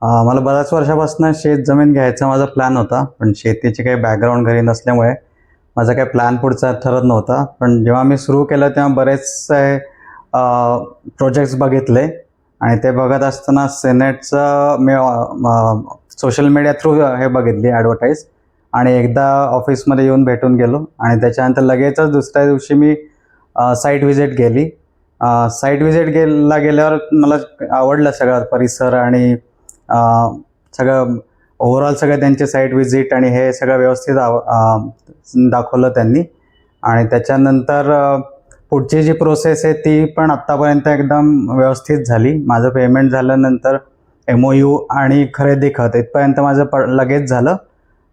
मला बऱ्याच वर्षापासून शेत जमीन घ्यायचा माझा प्लॅन होता, पण शेतीचे काही बॅकग्राऊंड घरी नसल्यामुळे माझा काही प्लॅन पुढचा ठरत नव्हता. पण जेव्हा मी सुरू केलं तेव्हा बरेचसे प्रोजेक्ट्स बघितले आणि ते बघत असताना सिनेटचं मी सोशल मीडिया थ्रू हे बघितली ॲडव्हर्टाईज आणि एकदा ऑफिसमध्ये येऊन भेटून गेलो आणि त्याच्यानंतर लगेचच दुसऱ्या दिवशी मी साईट व्हिजिट केली. साईट व्हिजिट गेल्यावर मला आवडलं सगळं परिसर आणि सगळं ओव्हरऑल सगळं त्यांचे साईट व्हिजिट आणि हे सगळं व्यवस्थित दाखवलं त्यांनी. आणि त्याच्यानंतर पुढची जी प्रोसेस आहे ती पण आत्तापर्यंत एकदम व्यवस्थित झाली. माझं पेमेंट झाल्यानंतर MOU आणि खरेदी खत इथपर्यंत माझं लगेच झालं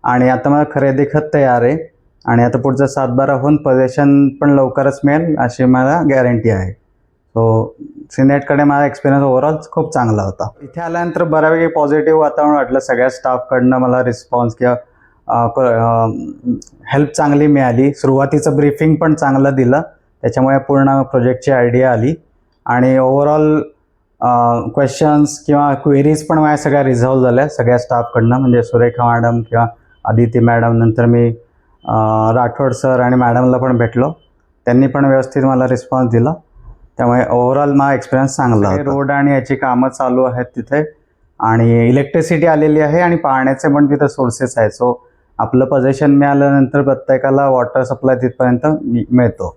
आणि आता मला खरेदी खत तयार आहे आणि आता पुढचं 7-12 होऊन पोझिशन पण लवकरच मिळेल अशी मला गॅरंटी आहे. सो सिनेटकडे माझा एक्सपिरियन्स ओव्हरऑल खूप चांगला होता. इथे आल्यानंतर बऱ्यापैकी पॉझिटिव्ह वातावरण वाटलं. सगळ्या स्टाफकडनं मला रिस्पॉन्स किंवा हेल्प चांगली मिळाली. सुरुवातीचं ब्रीफिंग पण चांगलं दिलं, त्याच्यामुळे पूर्ण प्रोजेक्टची आयडिया आली आणि ओव्हरऑल क्वेश्चन्स किंवा क्वेरीज पण माझ्या सगळ्या रिझॉल्व्ह झाल्या सगळ्या स्टाफकडनं. म्हणजे सुरेखा मॅडम किंवा आदिती मॅडम, नंतर मी राठोड सर आणि मॅडमला पण भेटलो, त्यांनी पण व्यवस्थित मला रिस्पॉन्स दिला. त्यामुळे ओव्हरऑल माझा एक्सपिरियन्स चांगला होता. रोड आणि याची कामं चालू आहेत तिथे आणि इलेक्ट्रिसिटी आलेली आहे आणि पाण्याचे पण तिथे सोर्सेस आहेत. सो आपलं पोझिशन मिळाल्यानंतर प्रत्येकाला वॉटर सप्लाय तिथपर्यंत मिळतो.